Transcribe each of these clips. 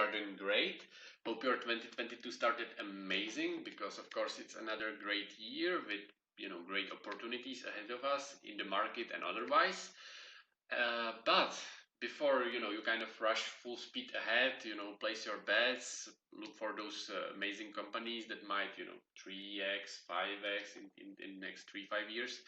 are doing great. Hope your 2022 started amazing because, of course, it's another great year with great opportunities ahead of us in the market and otherwise. But before you kind of rush full speed ahead, place your bets, look for those amazing companies that might 3x, 5x in next 3 5 years.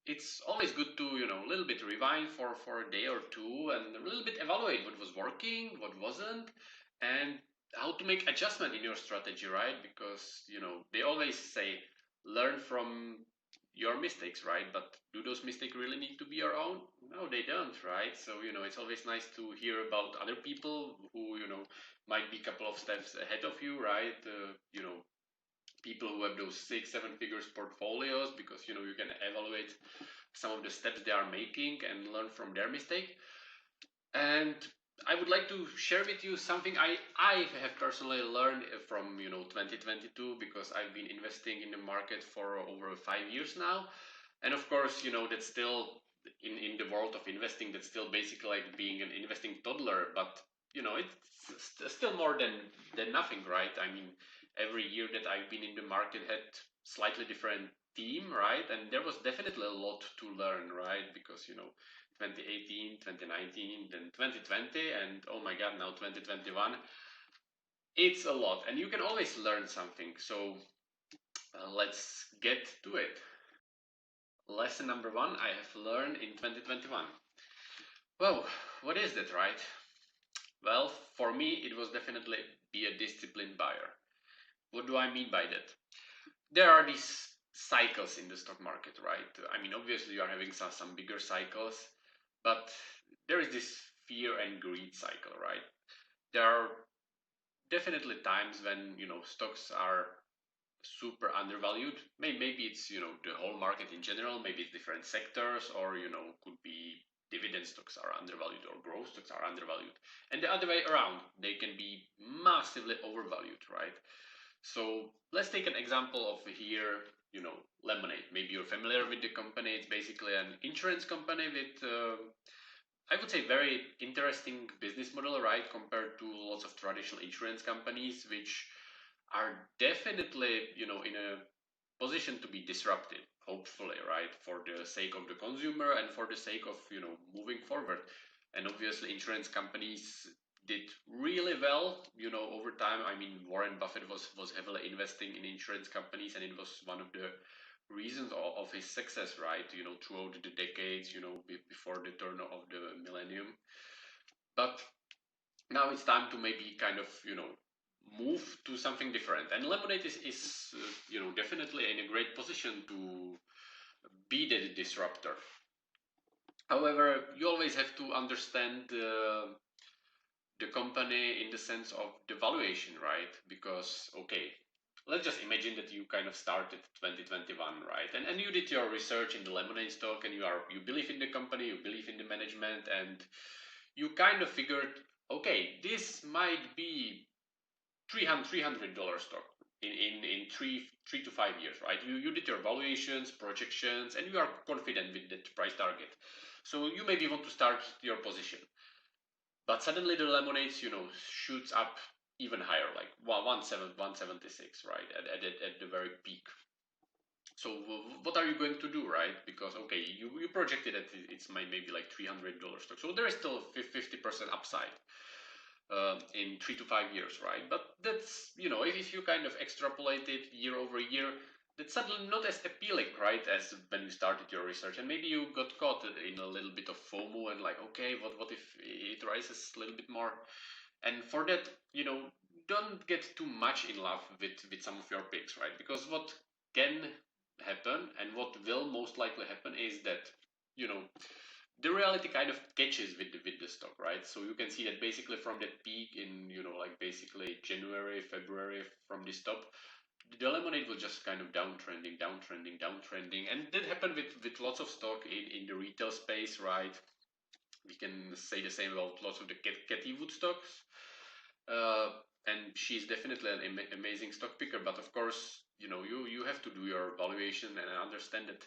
It's always good to a little bit rewind for a day or two and a little bit evaluate what was working, what wasn't, and how to make adjustment in your strategy, right? Because they always say learn from your mistakes, right? But do those mistakes really need to be your own? No, they don't, right? So it's always nice to hear about other people who might be a couple of steps ahead of you, right? People who have those 6 7 figures portfolios, because you can evaluate some of the steps they are making and learn from their mistake. And I would like to share with you something I have personally learned from 2022, because I've been investing in the market for over 5 years now. And of course that's still in the world of investing, that's still basically like being an investing toddler. But it's still more than nothing, right? I mean, every year that I've been in the market had slightly different team, right? And there was definitely a lot to learn, right? Because 2018, 2019, then 2020, and oh my god, now 2021. It's a lot, and you can always learn something. So let's get to it. Lesson number one I have learned in 2021. Well, what is that, right? Well, for me, it was definitely be a disciplined buyer. What do I mean by that? There are these cycles in the stock market, right? I mean, obviously, you are having some bigger cycles, but there is this fear and greed cycle, right? There are definitely times when stocks are super undervalued. Maybe it's the whole market in general. Maybe it's different sectors, or could be dividend stocks are undervalued or growth stocks are undervalued. And the other way around, they can be massively overvalued, right? So let's take an example of here. Lemonade. Maybe you're familiar with the company. It's basically an insurance company with I would say very interesting business model, right? Compared to lots of traditional insurance companies, which are definitely, in a position to be disrupted, hopefully, right? For the sake of the consumer and for the sake of, moving forward. And obviously, insurance companies did really well, over time. I mean, Warren Buffett was heavily investing in insurance companies, and it was one of the reasons of his success, right? Throughout the decades, before the turn of the millennium. But now it's time to maybe kind of move to something different, and Lemonade is definitely in a great position to be the disruptor. However, you always have to understand the company in the sense of the valuation, right? Because okay, let's just imagine that you kind of started 2021, right? And you did your research in the Lemonade stock, and you believe in the company, you believe in the management, and you kind of figured, okay, this might be $300 stock in 3 to 5 years, right? You did your valuations, projections, and you are confident with that price target. So you maybe want to start your position. But suddenly the Lemonades, shoots up even higher, like 176, right? At the very peak. So what are you going to do, right? Because okay, you projected that it's maybe like $300 stock. So there is still 50% upside in 3 to 5 years, right? But that's, if you kind of extrapolate it year over year, that's suddenly not as appealing, right, as when you started your research. And maybe you got caught in a little bit of FOMO and like, okay, what if it rises a little bit more? And for that, don't get too much in love with some of your picks, right? Because what can happen and what will most likely happen is that, you know, the reality kind of catches with the stock, right? So you can see that basically from that peak in like basically January, February from this top, the Lemonade was just kind of downtrending, downtrending, downtrending, and that happened with lots of stock in the retail space, right? We can say the same about lots of the Cathy Wood stocks, uh, and she's definitely an amazing stock picker. But of course, you have to do your valuation and understand that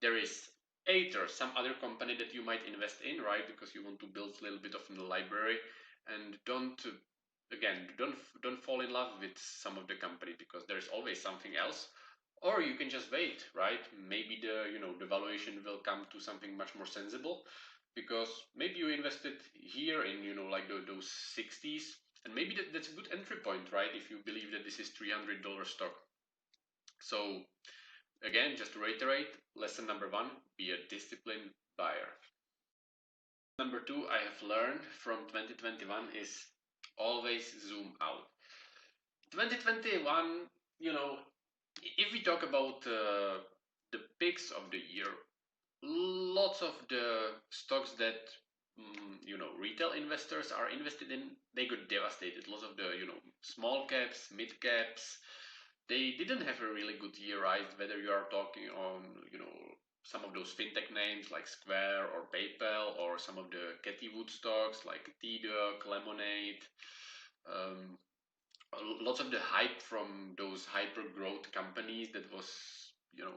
there is either some other company that you might invest in, right? Because you want to build a little bit of a library, and don't again, don't fall in love with some of the company because there's always something else. Or you can just wait, right? Maybe the valuation will come to something much more sensible, because maybe you invested here in like those 60s, and maybe that's a good entry point, right? If you believe that this is $300 stock. So again, just to reiterate, lesson number one: be a disciplined buyer. Number two I have learned from 2021 is always zoom out. 2021, if we talk about the picks of the year, lots of the stocks that retail investors are invested in, they got devastated. Lots of the small caps, mid caps, they didn't have a really good year, right? Whether you are talking on some of those fintech names like Square or PayPal, or some of the Cathie Wood stocks like T-Duck, Lemonade. Um, Lots of the hype from those hyper growth companies that was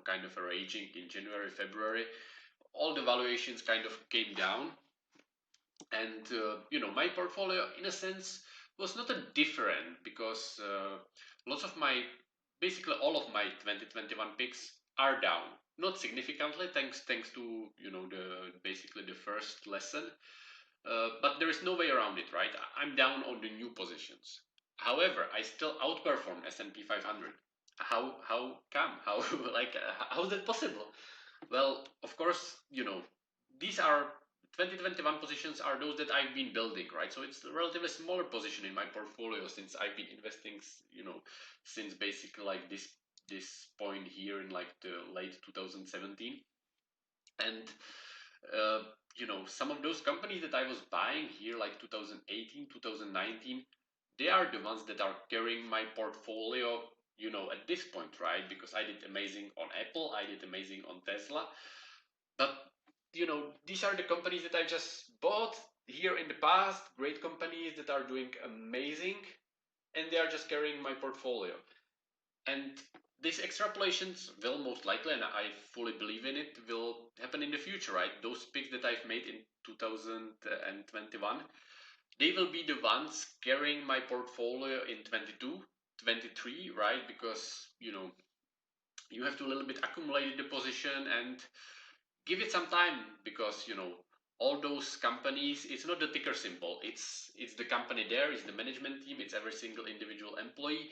kind of raging in January, February, all the valuations kind of came down. And my portfolio in a sense was not a different, because lots of my basically all of my 2021 picks are down, not significantly, thanks to the basically the first lesson. But there is no way around it, right? I'm down on the new positions. However, I still outperform S&P 500. How come? How like how is that possible? Well, of course, these are 2021 positions are those that I've been building, right? So it's a relatively smaller position in my portfolio, since I've been investing, since basically like this point here in like the late 2017. And some of those companies that I was buying here, like 2018, 2019, they are the ones that are carrying my portfolio, at this point, right? Because I did amazing on Apple, I did amazing on Tesla. But, these are the companies that I just bought here in the past, great companies that are doing amazing, and they are just carrying my portfolio. And these extrapolations will most likely, and I fully believe in it, will happen in the future, right? Those picks that I've made in 2021, they will be the ones carrying my portfolio in 22, 23, right? Because, you have to a little bit accumulate the position and give it some time, because, all those companies, it's not the ticker symbol, it's the company there, it's the management team, it's every single individual employee.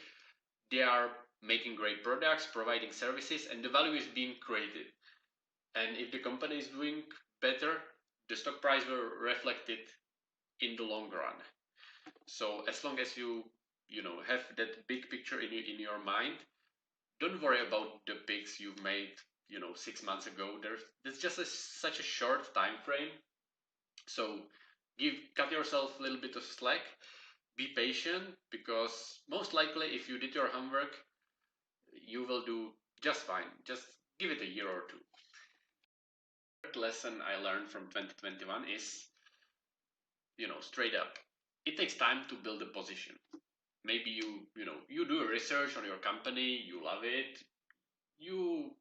They are making great products, providing services, and the value is being created. And if the company is doing better, the stock price will reflect it in the long run. So as long as you have that big picture in your mind, don't worry about the picks you've made 6 months ago. There's just such a short time frame. So cut yourself a little bit of slack. Be patient, because most likely if you did your homework, you will do just fine. Just give it a year or two. Third lesson I learned from 2021 is, straight up, it takes time to build a position. Maybe you do a research on your company, you love it, you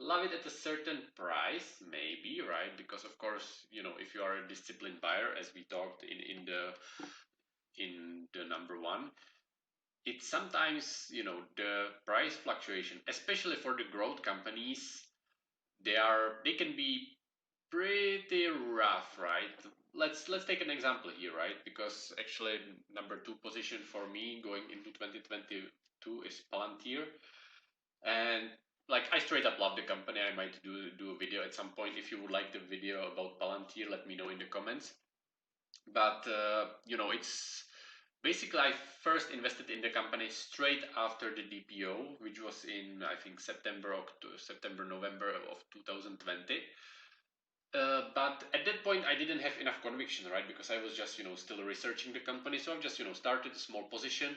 love it at a certain price, maybe, right? Because of course, if you are a disciplined buyer, as we talked in the number one, it's sometimes the price fluctuation, especially for the growth companies, they can be pretty rough, right? Let's take an example here, right? Because actually number two position for me going into 2022 is Palantir. And like, I straight up love the company. I might do a video at some point. If you would like the video about Palantir, let me know in the comments. But it's basically, I first invested in the company straight after the DPO, which was in, I think, September, November of 2020. But at that point, I didn't have enough conviction, right? Because I was just, still researching the company. So I've just, started a small position,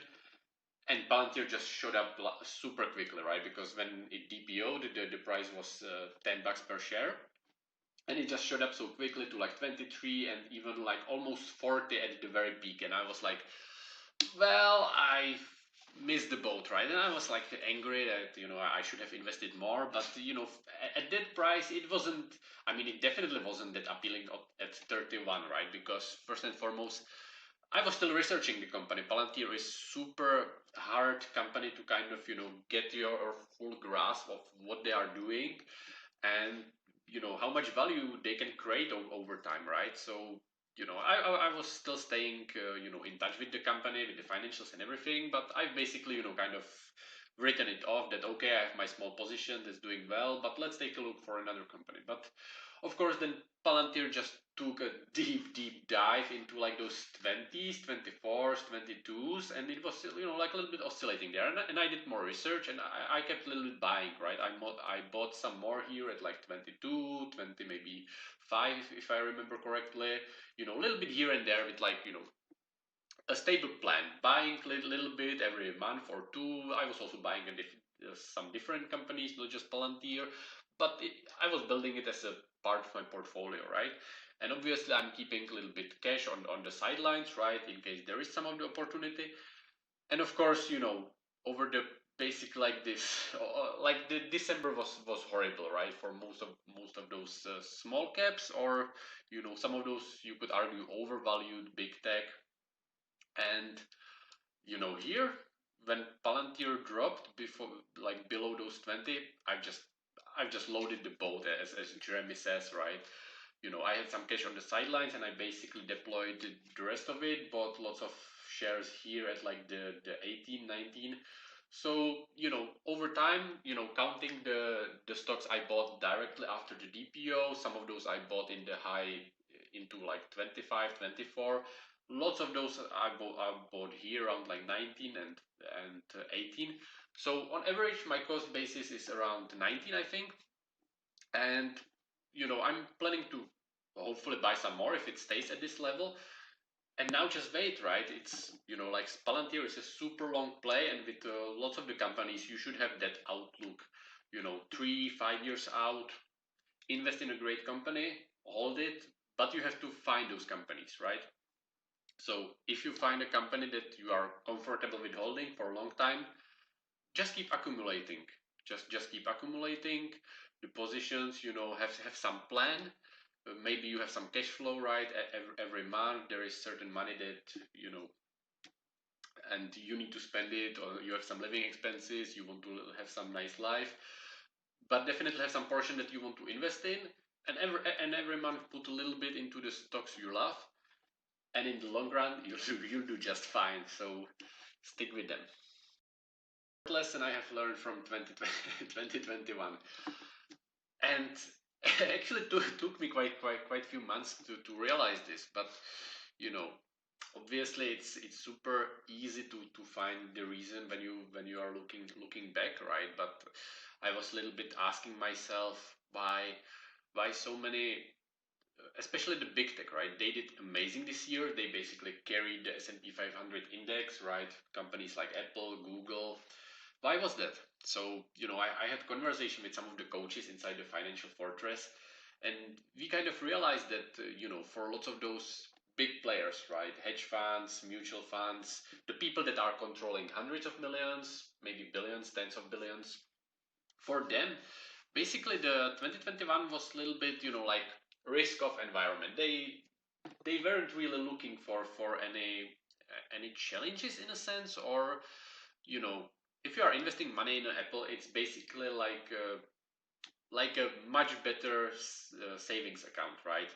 and Palantir just showed up super quickly, right? Because when it DPO'd, the price was $10 per share. And it just showed up so quickly to like 23 and even like almost 40 at the very peak. And I was like, well, I missed the boat, right? And I was like angry that I should have invested more. But at that price, it wasn't. I mean, it definitely wasn't that appealing at 31, right? Because first and foremost, I was still researching the company. Palantir is super hard company to kind of, get your full grasp of what they are doing and, how much value they can create over time, right? So, I was still staying, in touch with the company, with the financials and everything, but I've basically, kind of written it off that, okay, I have my small position that's doing well, but let's take a look for another company. But of course, then Palantir just took a deep dive into like those 20s, 24s, 22s, and it was, like a little bit oscillating there. And I did more research, and I kept a little bit buying, right? I bought some more here at like 22, 20, maybe 5, if I remember correctly. A little bit here and there with like, a stable plan, buying a little bit every month or two. I was also buying some different companies, not just Palantir, but I was building it as a part of my portfolio, right? And obviously, I'm keeping a little bit cash on the sidelines, right, in case there is some of the opportunity. And of course, over the basic like this, like the December was horrible, right, for most of those small caps, or some of those you could argue overvalued big tech. And here, when Palantir dropped before, like below those 20, I've just loaded the boat, as Jeremy says, right? I had some cash on the sidelines, and I basically deployed the rest of it. Bought lots of shares here at like the 18, 19. So over time, counting the stocks I bought directly after the DPO, some of those I bought in the high into like 25, 24. Lots of those I bought here around like 19 and 18. So on average, my cost basis is around 19, I think. And I'm planning to hopefully buy some more if it stays at this level. And now just wait, right? It's like Palantir is a super long play, and with lots of the companies, you should have that outlook. 3, 5 years out, invest in a great company, hold it, but you have to find those companies, right? So if you find a company that you are comfortable with holding for a long time, just keep accumulating. Just keep accumulating the positions. Have some plan. Maybe you have some cash flow, right? Every month there is certain money that and you need to spend it, or you have some living expenses. You want to have some nice life, but definitely have some portion that you want to invest in, and every month put a little bit into the stocks you love, and in the long run you'll do just fine. So stick with them. Lesson I have learned from 2021, and actually took me quite few months to realize this. But you know obviously it's super easy to find the reason when you are looking back, right? But I was a little bit asking myself why so many, especially the big tech, right? They did amazing this year. They basically carried the S&P 500 index, right? Companies like Apple, Google. Why was that? So, I had conversation with some of the coaches inside the Financial Fortress, and we kind of realized that, for lots of those big players, right? Hedge funds, mutual funds, the people that are controlling hundreds of millions, maybe billions, tens of billions, for them, basically the 2021 was a little bit, like risk of environment. They weren't really looking for any challenges in a sense, or you know if you are investing money in Apple, it's basically like a much better savings account, right?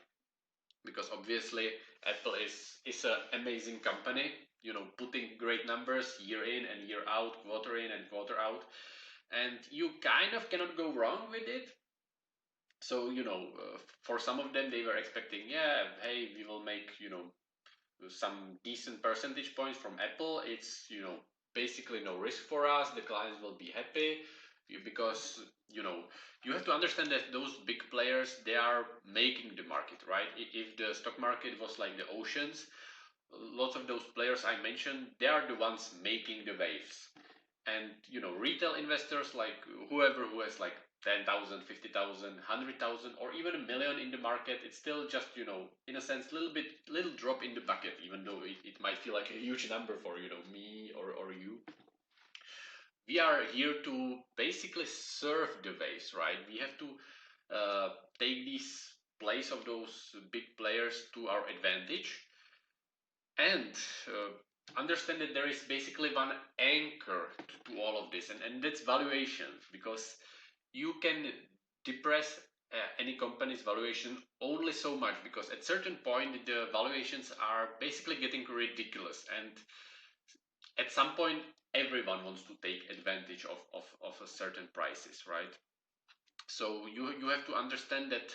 Because obviously Apple is an amazing company, putting great numbers year in and year out, quarter in and quarter out, and you kind of cannot go wrong with it. So for some of them, they were expecting, yeah, hey, we will make some decent percentage points from Apple. It's basically no risk for us. The clients will be happy. Because you have to understand that those big players, they are making the market, right? If the stock market was like the oceans, lots of those players I mentioned, they are the ones making the waves. And retail investors, like whoever who has like 10,000, 50,000, 100,000, or even a million in the market, it's still just in a sense little drop in the bucket, even though it might feel like a huge number for me or you. We are here to basically serve the waves, right? We have to take this place of those big players to our advantage. And understand that there is basically one anchor to all of this, and that's valuation, because you can depress any company's valuation only so much, because at certain point the valuations are basically getting ridiculous, and at some point everyone wants to take advantage of a certain prices, right? So you have to understand that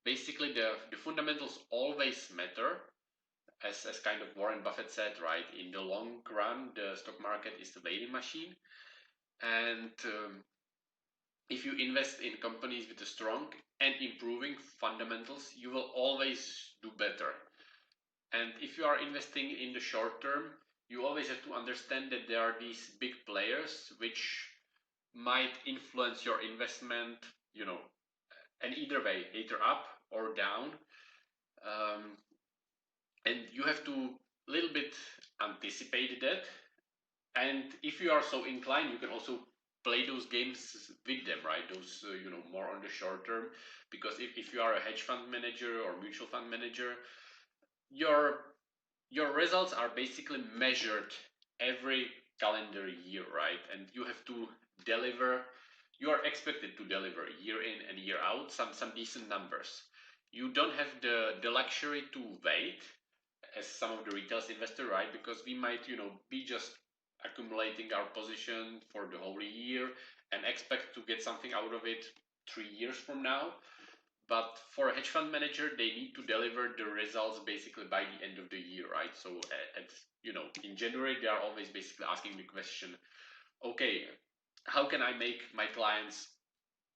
basically the fundamentals always matter, as kind of Warren Buffett said, right? In the long run, the stock market is the weighing machine, and if you invest in companies with a strong and improving fundamentals, you will always do better. And if you are investing in the short term, you always have to understand that there are these big players which might influence your investment, you know, and either way, either up or down. Um, and you have to little bit anticipate that. And if you are so inclined, you can also play those games with them, right? Those, more on the short term. Because if you are a hedge fund manager or mutual fund manager, your your results are basically measured every calendar year, right? And you have to deliver. You are expected to deliver year in and year out some decent numbers. You don't have the luxury to wait as some of the retail investor, right? Because we might, be just accumulating our position for the whole year and expect to get something out of it 3 years from now. But for a hedge fund manager, they need to deliver the results basically by the end of the year, right? So in January, they are always basically asking the question, okay, how can I make my clients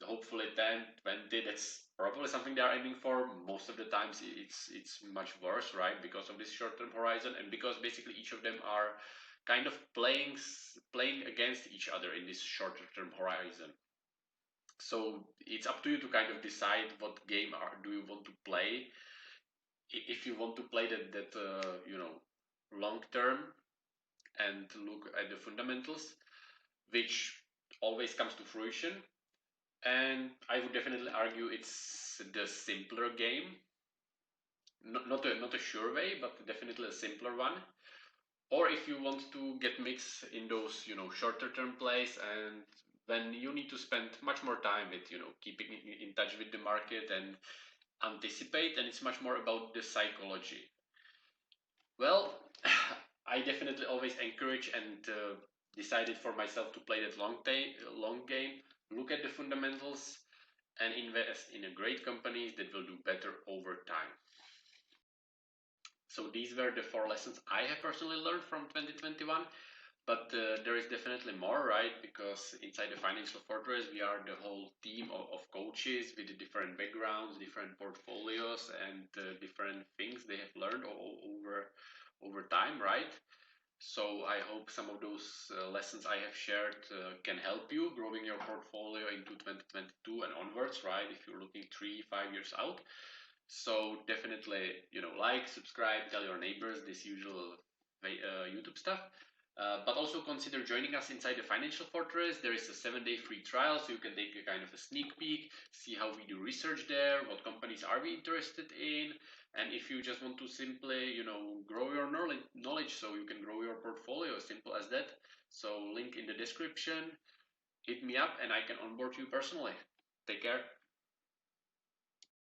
hopefully 10, 20? That's probably something they are aiming for. Most of the times it's much worse, right? Because of this short-term horizon, and because basically each of them are kind of playing against each other in this shorter-term horizon. So it's up to you to kind of decide what game do you want to play. If you want to play that long term and look at the fundamentals, which always comes to fruition. And I would definitely argue it's the simpler game. Not a sure way, but definitely a simpler one. Or if you want to get mixed in those, shorter term plays, and then you need to spend much more time with, keeping in touch with the market and anticipate, and it's much more about the psychology. Well, I definitely always encourage and decided for myself to play that long game, look at the fundamentals, and invest in a great companies that will do better over time. So these were the 4 lessons I have personally learned from 2021. But there is definitely more, right? Because inside the Financial Fortress, we are the whole team of coaches with the different backgrounds, different portfolios, and different things they have learned over time, right? So I hope some of those lessons I have shared can help you growing your portfolio into 2022 and onwards, right? If you're looking 3, 5 years out. So definitely, like, subscribe, tell your neighbors, this usual YouTube stuff. But also consider joining us inside the Financial Fortress. There is a 7-day free trial, so you can take a kind of a sneak peek, see how we do research there, what companies are we interested in, and if you just want to simply, grow your knowledge so you can grow your portfolio, simple as that. So link in the description, hit me up, and I can onboard you personally. Take care.